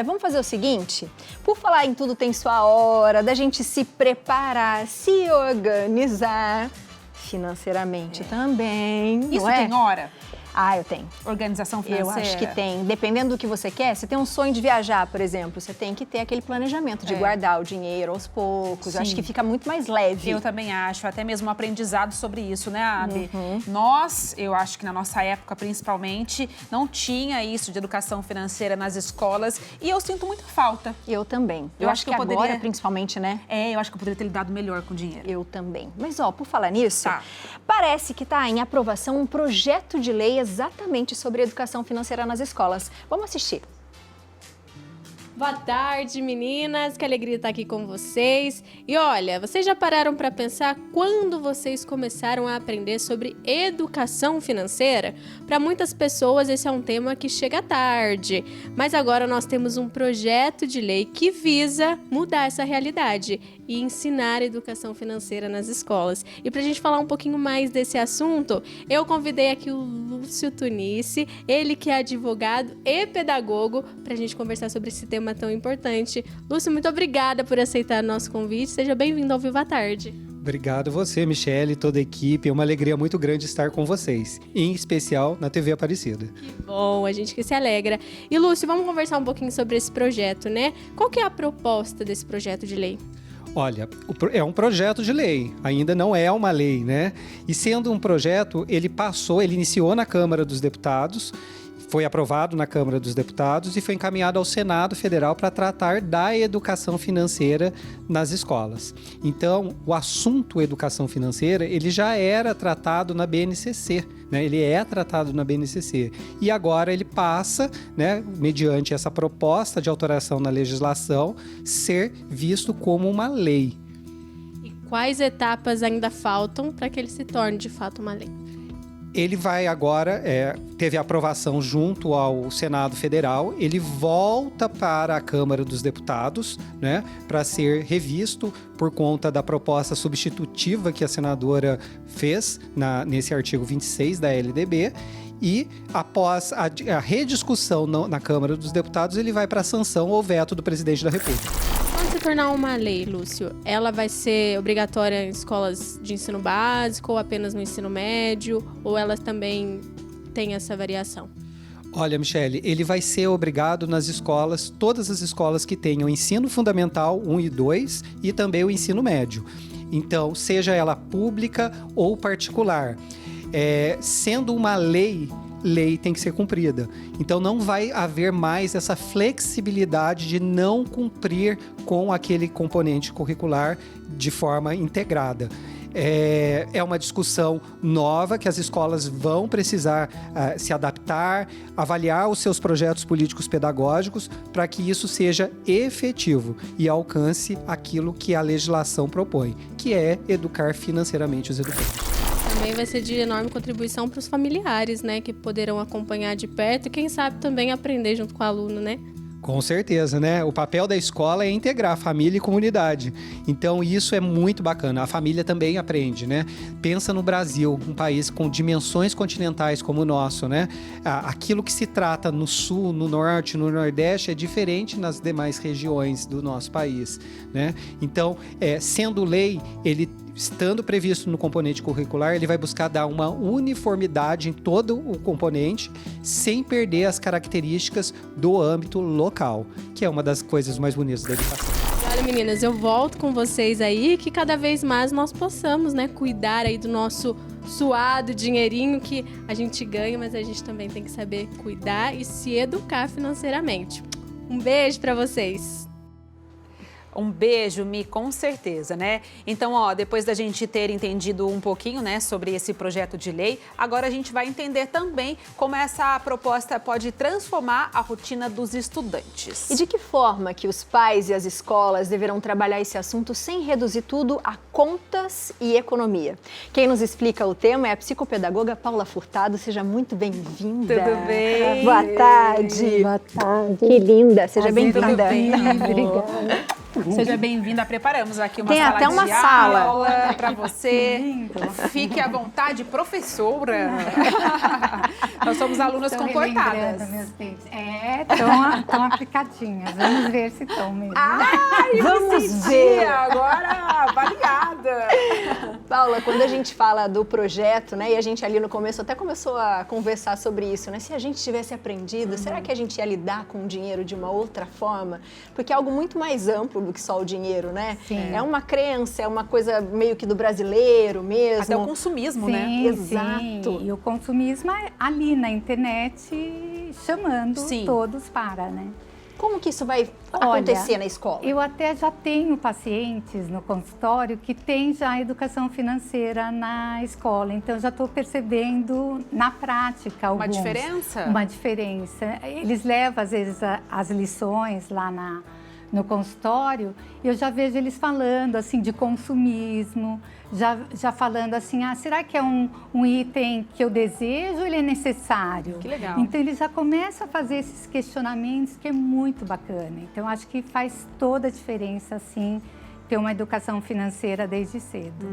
Vamos fazer o seguinte, por falar em tudo tem sua hora, da gente se preparar, se organizar financeiramente também, Isso não é? tem hora? Ah, eu tenho. Organização financeira? Eu acho que tem. Dependendo do que você quer, você tem um sonho de viajar, por exemplo, você tem que ter aquele planejamento de guardar o dinheiro aos poucos. Sim. Eu acho que fica muito mais leve. Eu também acho, até mesmo um aprendizado sobre isso, né, Abi? Eu acho que na nossa época, principalmente, não tinha isso de educação financeira nas escolas e eu sinto muita falta. Eu também. Eu acho que eu agora, poderia- principalmente, né? Eu acho que eu poderia ter lidado melhor com o dinheiro. Eu também. Mas, ó, por falar nisso, Tá. parece que está em aprovação um projeto de lei exatamente sobre educação financeira nas escolas. Vamos assistir. Boa tarde, meninas. Que alegria estar aqui com vocês. E olha, vocês já pararam para pensar quando vocês começaram a aprender sobre educação financeira? Para muitas pessoas esse é um tema que chega tarde, mas agora nós temos um projeto de lei que visa mudar essa realidade e ensinar educação financeira nas escolas. E para a gente falar um pouquinho mais desse assunto, eu convidei aqui o Lúcio Tunice, ele que é advogado e pedagogo, para a gente conversar sobre esse tema tão importante. Lúcio, muito obrigada por aceitar o nosso convite. Seja bem-vindo ao Viva à Tarde. Obrigado você, Michele, e toda a equipe. É uma alegria muito grande estar com vocês, em especial na TV Aparecida. Que bom, a gente que se alegra. E Lúcio, vamos conversar um pouquinho sobre esse projeto, né? Qual que é a proposta desse projeto de lei? Olha, é um projeto de lei, ainda não é uma lei, né? E sendo um projeto, ele iniciou na Câmara dos Deputados, foi aprovado na Câmara dos Deputados e foi encaminhado ao Senado Federal para tratar da educação financeira nas escolas. Então, o assunto educação financeira, ele já era tratado na BNCC, né? Ele é tratado na BNCC. E agora ele passa, né, mediante essa proposta de alteração na legislação, ser visto como uma lei. E quais etapas ainda faltam para que ele se torne de fato uma lei? Ele vai agora, teve aprovação junto ao Senado Federal, ele volta para a Câmara dos Deputados, né, para ser revisto por conta da proposta substitutiva que a senadora fez nesse artigo 26 da LDB. E após a rediscussão na Câmara dos Deputados, ele vai para a sanção ou veto do presidente da República. Quando se tornar uma lei, Lúcio, ela vai ser obrigatória em escolas de ensino básico ou apenas no ensino médio? Ou elas também têm essa variação? Olha, Michele, ele vai ser obrigado nas escolas, todas as escolas que tenham ensino fundamental 1 e 2 e também o ensino médio. Então, seja ela pública ou particular. Sendo uma lei tem que ser cumprida. Então não vai haver mais essa flexibilidade de não cumprir com aquele componente curricular de forma integrada. É uma discussão nova que as escolas vão precisar se adaptar, avaliar os seus projetos políticos pedagógicos para que isso seja efetivo e alcance aquilo que a legislação propõe, que é educar financeiramente os educantes. Também vai ser de enorme contribuição para os familiares, né? Que poderão acompanhar de perto e, quem sabe, também aprender junto com o aluno, né? Com certeza, né? O papel da escola é integrar família e comunidade. Então, isso é muito bacana. A família também aprende, né? Pensa no Brasil, um país com dimensões continentais como o nosso, né? Aquilo que se trata no sul, no norte, no nordeste é diferente nas demais regiões do nosso país, né? Então, sendo lei, ele estando previsto no componente curricular, ele vai buscar dar uma uniformidade em todo o componente, sem perder as características do âmbito local, que é uma das coisas mais bonitas da educação. Olha, meninas, eu volto com vocês aí, que cada vez mais nós possamos, né, cuidar aí do nosso suado dinheirinho que a gente ganha, mas a gente também tem que saber cuidar e se educar financeiramente. Um beijo para vocês! Um beijo, Mi, com certeza, né? Então, depois da gente ter entendido um pouquinho, né, sobre esse projeto de lei, agora a gente vai entender também como essa proposta pode transformar a rotina dos estudantes. E de que forma que os pais e as escolas deverão trabalhar esse assunto sem reduzir tudo a contas e economia? Quem nos explica o tema é a psicopedagoga Paula Furtado. Seja muito bem-vinda. Tudo bem? Boa tarde. Boa tarde. Que linda. Seja bem-vinda. Tudo bem. Obrigada. Seja bem-vinda. Preparamos aqui uma Tem sala até uma de sala. aula para você. Fique à vontade, professora. Nós somos alunas comportadas. Meus tempos. Tão aplicadinhas. Vamos ver se estão mesmo. Ai, Vamos ver. Agora, avaliada. Paula, quando a gente fala do projeto, né, e a gente ali no começo até começou a conversar sobre isso, né? Se a gente tivesse aprendido, será que a gente ia lidar com o dinheiro de uma outra forma? Porque é algo muito mais amplo do que só o dinheiro, né? Sim. É uma crença, é uma coisa meio que do brasileiro mesmo. Até o consumismo, né? Sim, Exato. sim. E o consumismo é ali na internet chamando todos para, né? Como que isso vai Olha, acontecer na escola? Eu até já tenho pacientes no consultório que têm já educação financeira na escola, então eu já estou percebendo na prática Uma diferença? Uma diferença. Eles levam às vezes as lições lá no consultório e eu já vejo eles falando assim de consumismo, já falando assim, será que é um item que eu desejo ou ele é necessário? Que legal. Então eles já começam a fazer esses questionamentos que é muito bacana. Então acho que faz toda a diferença assim ter uma educação financeira desde cedo.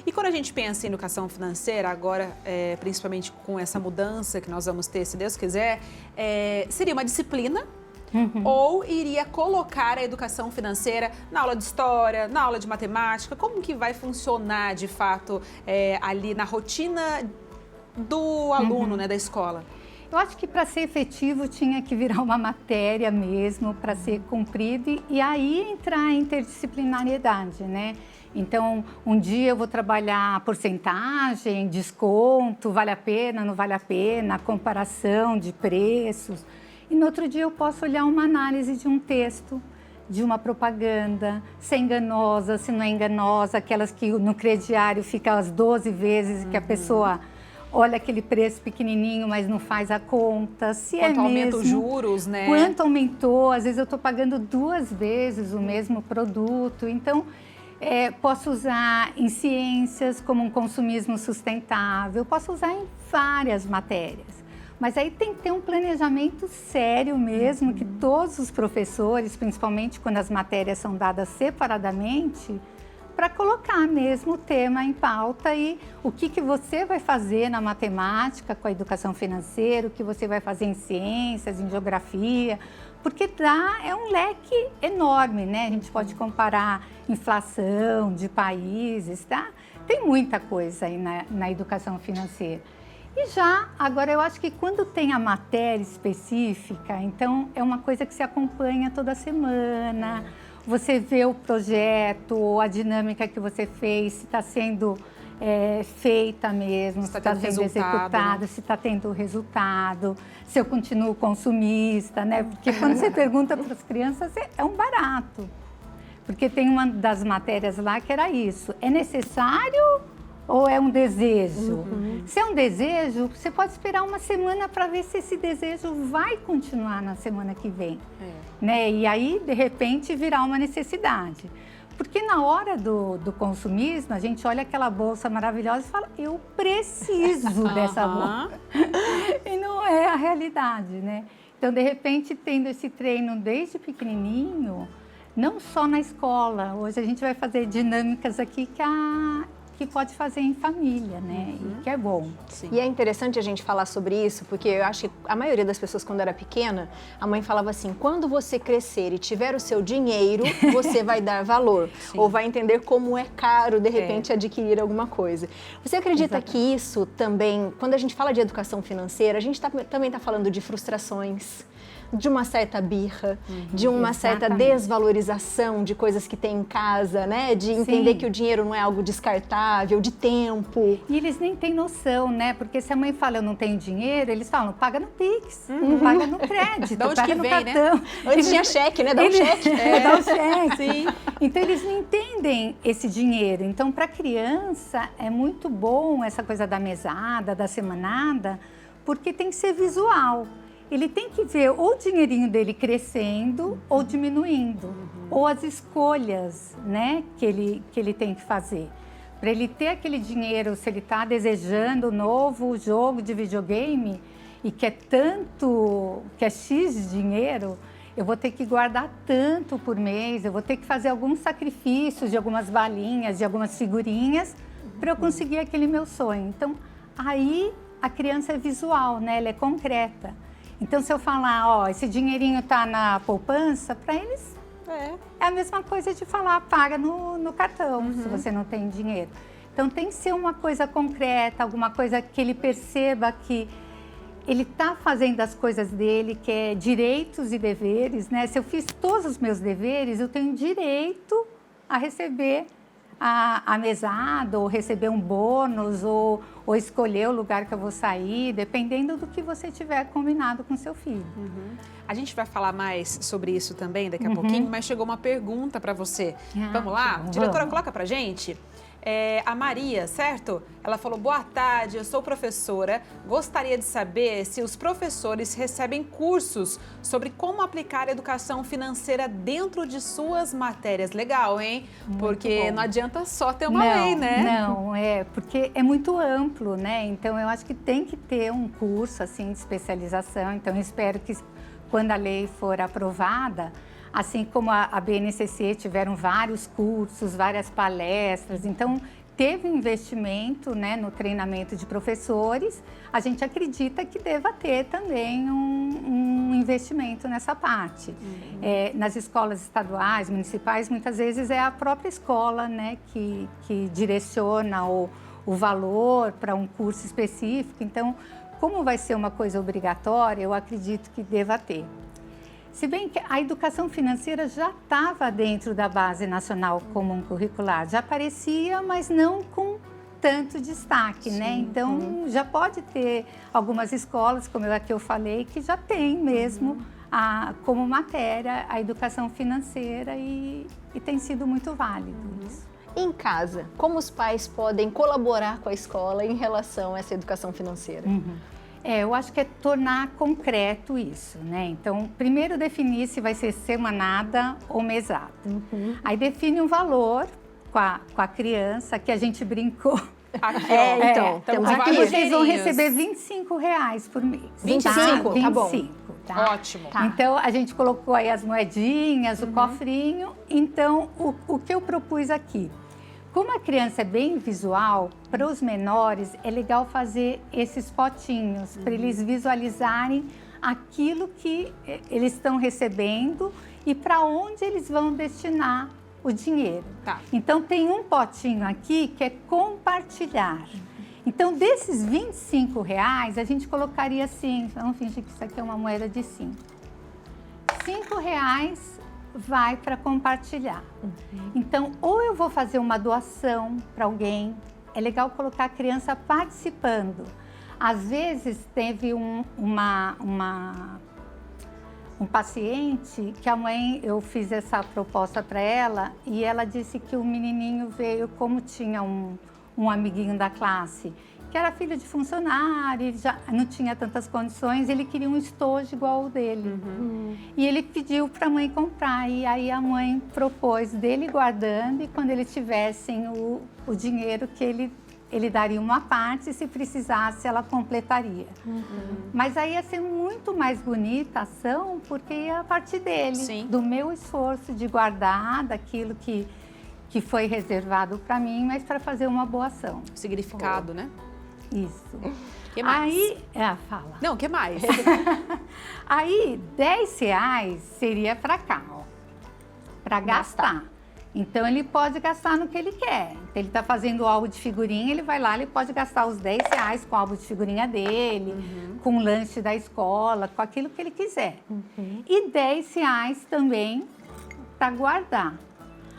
E quando a gente pensa em educação financeira, agora, principalmente com essa mudança que nós vamos ter, se Deus quiser, seria uma disciplina? Ou iria colocar a educação financeira na aula de história, na aula de matemática? Como que vai funcionar, de fato, ali na rotina do aluno, né, da escola? Eu acho que para ser efetivo tinha que virar uma matéria mesmo, para ser cumprido e aí entrar a interdisciplinariedade, né? Então, um dia eu vou trabalhar porcentagem, desconto, vale a pena, não vale a pena, comparação de preços. E no outro dia eu posso olhar uma análise de um texto, de uma propaganda, se é enganosa, se não é enganosa, aquelas que no crediário fica as 12 vezes que a pessoa olha aquele preço pequenininho, mas não faz a conta, se Quanto é mesmo. aumenta os juros, né? Quanto aumentou, às vezes eu estou pagando 2 vezes o mesmo produto, então posso usar em ciências como um consumismo sustentável, posso usar em várias matérias. Mas aí tem que ter um planejamento sério mesmo, que todos os professores, principalmente quando as matérias são dadas separadamente, para colocar mesmo o tema em pauta e o que você vai fazer na matemática com a educação financeira, o que você vai fazer em ciências, em geografia, porque é um leque enorme, né? A gente pode comparar inflação de países, tá? Tem muita coisa aí na educação financeira. E agora eu acho que quando tem a matéria específica, então é uma coisa que se acompanha toda semana, você vê o projeto, a dinâmica que você fez, se está sendo feita mesmo, se está sendo executada, né? Se está tendo resultado, se eu continuo consumista, né? Porque quando você pergunta para as crianças, é um barato. Porque tem uma das matérias lá que era isso, é necessário ou é um desejo? Se é um desejo, você pode esperar uma semana para ver se esse desejo vai continuar na semana que vem. Né? E aí, de repente, virar uma necessidade. Porque na hora do consumismo, a gente olha aquela bolsa maravilhosa e fala, eu preciso dessa bolsa. E não é a realidade, né? Então, de repente, tendo esse treino desde pequenininho, não só na escola. Hoje a gente vai fazer dinâmicas aqui que pode fazer em família, né? E que é bom. Sim. E é interessante a gente falar sobre isso, porque eu acho que a maioria das pessoas, quando era pequena, a mãe falava assim, quando você crescer e tiver o seu dinheiro, você vai dar valor. Ou vai entender como é caro, de repente, adquirir alguma coisa. Você acredita que isso também, quando a gente fala de educação financeira, a gente também está falando de frustrações, de uma certa birra, de uma certa desvalorização de coisas que tem em casa, né? De entender que o dinheiro não é algo descartável, de tempo. E eles nem têm noção, né? Porque se a mãe fala, eu não tenho dinheiro, eles falam, paga no Pix, paga no crédito, paga no cartão. Né? Antes tinha cheque, né? Dá um cheque. Dá um cheque. Sim. Então, eles não entendem esse dinheiro. Então, para a criança, é muito bom essa coisa da mesada, da semanada, porque tem que ser visual. Ele tem que ver ou o dinheirinho dele crescendo ou diminuindo, ou as escolhas, né, que ele tem que fazer. Para ele ter aquele dinheiro, se ele está desejando um novo jogo de videogame e quer X dinheiro, eu vou ter que guardar tanto por mês, eu vou ter que fazer alguns sacrifícios de algumas balinhas, de algumas figurinhas, para eu conseguir aquele meu sonho. Então, aí a criança é visual, né? Ela é concreta. Então, se eu falar, ó, esse dinheirinho tá na poupança, para eles é a mesma coisa de falar, paga no cartão, se você não tem dinheiro. Então, tem que ser uma coisa concreta, alguma coisa que ele perceba que ele está fazendo as coisas dele, que é direitos e deveres, né? Se eu fiz todos os meus deveres, eu tenho direito a receber a mesada, ou receber um bônus, ou escolher o lugar que eu vou sair, dependendo do que você tiver combinado com seu filho. A gente vai falar mais sobre isso também daqui a pouquinho, mas chegou uma pergunta para você. Vamos lá? Diretora, coloca pra gente. A Maria, certo? Ela falou, boa tarde, eu sou professora, gostaria de saber se os professores recebem cursos sobre como aplicar a educação financeira dentro de suas matérias. Legal, hein? Porque não adianta só ter uma lei, né? Não, porque é muito amplo, né? Então, eu acho que tem que ter um curso, assim, de especialização. Então, eu espero que quando a lei for aprovada, assim como a BNCC tiveram vários cursos, várias palestras, então teve um investimento, né, no treinamento de professores, a gente acredita que deva ter também um investimento nessa parte. Nas escolas estaduais, municipais, muitas vezes é a própria escola, né, que direciona o valor para um curso específico, então como vai ser uma coisa obrigatória, eu acredito que deva ter. Se bem que a educação financeira já estava dentro da Base Nacional Comum Curricular, já aparecia, mas não com tanto destaque, né? Então, já pode ter algumas escolas, como eu falei, que já tem mesmo como matéria a educação financeira e tem sido muito válido isso. Em casa, como os pais podem colaborar com a escola em relação a essa educação financeira? Eu acho que é tornar concreto isso, né? Então, primeiro definir se vai ser semanada ou mesada. Aí define um valor com a criança, que a gente brincou. Então, temos aqui. Vocês vão receber R$25 por mês. 25? Tá bom. 25, tá? Ótimo. Tá. Então, a gente colocou aí as moedinhas, o cofrinho. Então, o que eu propus aqui? Como a criança é bem visual, para os menores é legal fazer esses potinhos, para eles visualizarem aquilo que eles estão recebendo e para onde eles vão destinar o dinheiro. Tá. Então, tem um potinho aqui que é compartilhar. Então, desses R$25, a gente colocaria assim, vamos fingir que isso aqui é uma moeda de 5. R$5 vai para compartilhar. Então, ou eu vou fazer uma doação para alguém, é legal colocar a criança participando. Às vezes, teve um paciente que a mãe, eu fiz essa proposta para ela e ela disse que o menininho veio, como tinha um amiguinho da classe, que era filho de funcionário, ele já não tinha tantas condições, ele queria um estojo igual o dele. E ele pediu para a mãe comprar, e aí a mãe propôs dele guardando, e quando eles tivessem o dinheiro que ele daria uma parte, e se precisasse ela completaria. Mas aí ia ser muito mais bonita a ação, porque ia a partir dele, do meu esforço de guardar, daquilo que foi reservado para mim, mas para fazer uma boa ação. Significado, né? Isso. Que mais? Aí, fala. Não, o que mais? Aí, R$10 seria para cá, ó, para gastar. Então, ele pode gastar no que ele quer. Então, ele está fazendo o álbum de figurinha, ele vai lá, ele pode gastar os R$10 com o álbum de figurinha dele, com o lanche da escola, com aquilo que ele quiser. E R$10 também para guardar.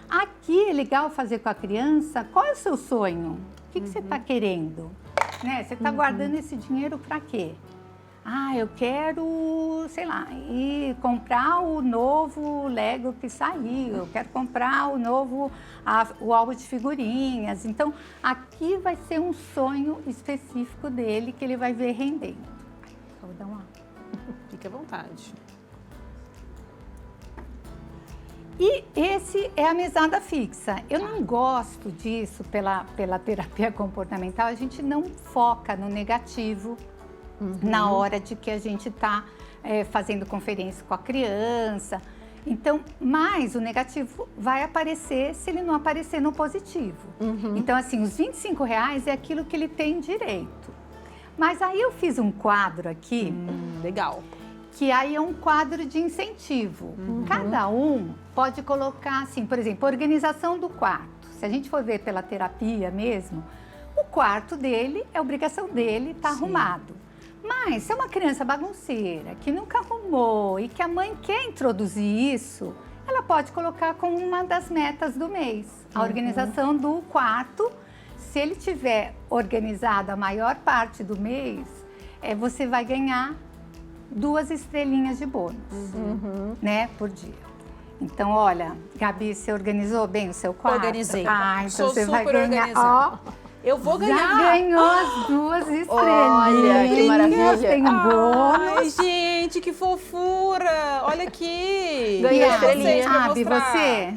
Aqui é legal fazer com a criança, qual é o seu sonho? O que você está querendo? Né? Você está guardando esse dinheiro para quê? Eu quero, sei lá, ir comprar o novo Lego que saiu, eu quero comprar o álbum de figurinhas. Então, aqui vai ser um sonho específico dele que ele vai ver rendendo. Vou dar uma... Fique à vontade. E esse é a mesada fixa. Eu não gosto disso pela terapia comportamental, a gente não foca no negativo na hora de que a gente está fazendo conferência com a criança. Então, mas o negativo vai aparecer se ele não aparecer no positivo. Então, assim, os R$25 é aquilo que ele tem direito. Mas aí eu fiz um quadro aqui. Legal. Que aí é um quadro de incentivo. Cada um pode colocar, assim, por exemplo, organização do quarto. Se a gente for ver pela terapia mesmo, o quarto dele é obrigação dele estar arrumado. Mas se é uma criança bagunceira, que nunca arrumou e que a mãe quer introduzir isso, ela pode colocar como uma das metas do mês. A organização do quarto, se ele tiver organizado a maior parte do mês, você vai ganhar 2 estrelinhas de bônus, né, por dia. Então, olha, Gabi, você organizou bem o seu quarto? Organizei. Ah, então Sou você vai super ganhar. organizada. Eu vou ganhar. Já ganhou as 2 estrelinhas. Olha, que maravilha. Tem um bônus. Ai, gente, que fofura. Olha aqui. Ganhei a Vocês estrelinha. pra Sabe, mostrar. você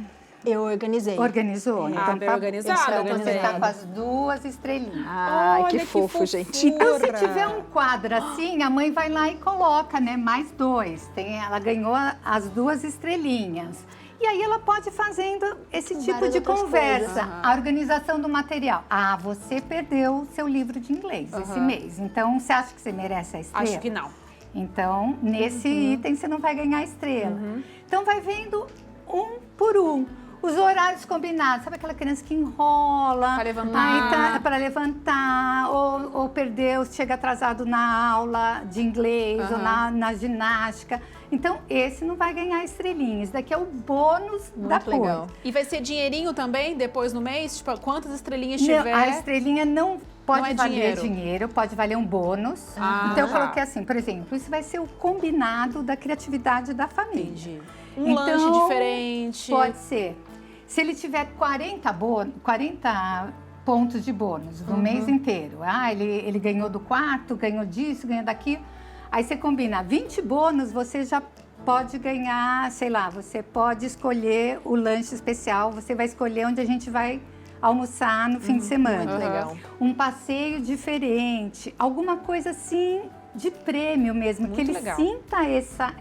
Eu organizei. organizou? Ah, bem organizado, Então você organizei. está com as 2 estrelinhas. Ai, Olha que que fofo, gente. fofura. Então, se tiver um quadro assim, a mãe vai lá e coloca, né? Mais 2. Ela ganhou as 2 estrelinhas. E aí ela pode ir fazendo esse tipo Várias de outras conversa. coisas. A organização do material. Ah, você perdeu o seu livro de inglês esse mês. Então, você acha que você merece a estrela? Acho que não. Então, nesse item você não vai ganhar estrela. Então, vai vendo um por um. Os horários combinados, sabe aquela criança que enrola? Pra levantar. Aí tá para levantar, ou perdeu, chega atrasado na aula de inglês ou na ginástica. Então, esse não vai ganhar estrelinhas. Daqui é o bônus da Muito legal. coisa. E vai ser dinheirinho também depois no mês? Tipo, quantas estrelinhas Não, tiver? a estrelinha não pode Não é valer dinheiro. dinheiro, pode valer um bônus. Ah, Então, eu tá. coloquei assim, por exemplo, isso vai ser o combinado da criatividade da família. Entendi. Um lanche diferente. Pode ser. Se ele tiver 40 pontos de bônus no mês inteiro, ele ganhou do quarto, ganhou disso, ganhou daquilo, aí você combina 20 bônus, você já pode ganhar, sei lá, você pode escolher o lanche especial, você vai escolher onde a gente vai almoçar no fim de semana. Muito legal. Um passeio diferente, alguma coisa assim de prêmio mesmo, que Muito ele legal. sinta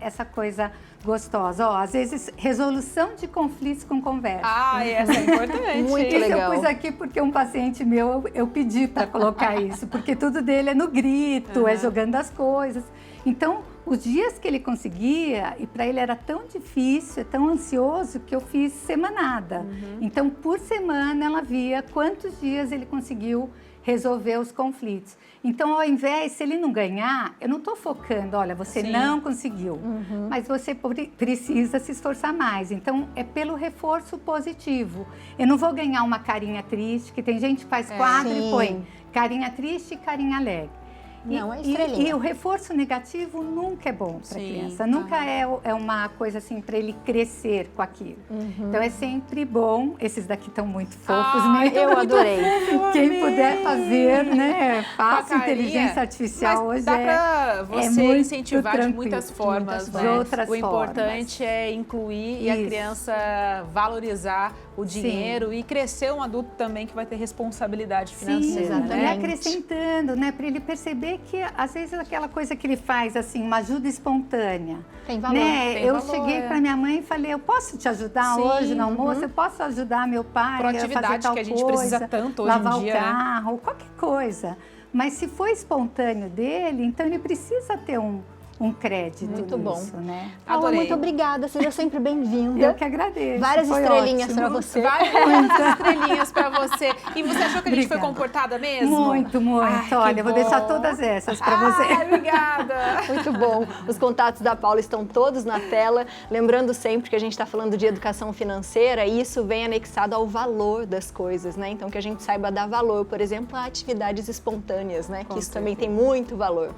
essa coisa gostosa. Ó, às vezes, resolução de conflitos com conversa. Ah, essa é importante. Muito Isso legal. eu pus aqui porque um paciente meu, eu pedi para colocar isso, porque tudo dele é no grito, é jogando as coisas. Então, os dias que ele conseguia, e para ele era tão difícil, tão ansioso, que eu fiz semanada. Então, por semana, ela via quantos dias ele conseguiu resolver os conflitos. Então, ao invés, se ele não ganhar, eu não estou focando, olha, você Sim. não conseguiu, mas você precisa se esforçar mais. Então, é pelo reforço positivo. Eu não vou ganhar uma carinha triste, que tem gente que faz quadro Sim. e põe carinha triste e carinha alegre. Não, é estrelinha. E o reforço negativo nunca é bom para a Sim. criança. Nunca é uma coisa assim para ele crescer com aquilo. Então é sempre bom. Esses daqui estão muito fofos mesmo. Eu adorei. Quem puder fazer, né? Com a Faça carinha. inteligência artificial Mas hoje. dá pra você muito incentivar de tranquilo. muitas formas, Muitas né? formas. De outras O importante é incluir e a Isso. criança valorizar o dinheiro e crescer um adulto também que vai ter responsabilidade Sim, financeira, exatamente. e né? acrescentando, né? Para ele perceber que às vezes aquela coisa que ele faz, assim, uma ajuda espontânea. Tem valor. Né? Tem Eu valor, cheguei para minha mãe e falei, eu posso te ajudar Sim, hoje no almoço? Eu posso ajudar meu pai a fazer Proatividade tal que a gente coisa, precisa tanto hoje em lavar dia, o né? carro, qualquer coisa. Mas se for espontâneo dele, então ele precisa ter um crédito Muito bom. nisso, né? Paula, Adorei. muito obrigada. Seja sempre bem-vinda. Eu que agradeço. Várias foi estrelinhas ótimo. para você. Várias estrelinhas pra você. E você achou que a gente foi Obrigada. comportada mesmo? Muito, muito. Ai, que Olha, eu vou deixar bom. todas essas para você. Ai, obrigada. Muito bom. Os contatos da Paula estão todos na tela. Lembrando sempre que a gente está falando de educação financeira e isso vem anexado ao valor das coisas, né? Então que a gente saiba dar valor, por exemplo, a atividades espontâneas, né? Que isso também tem muito valor.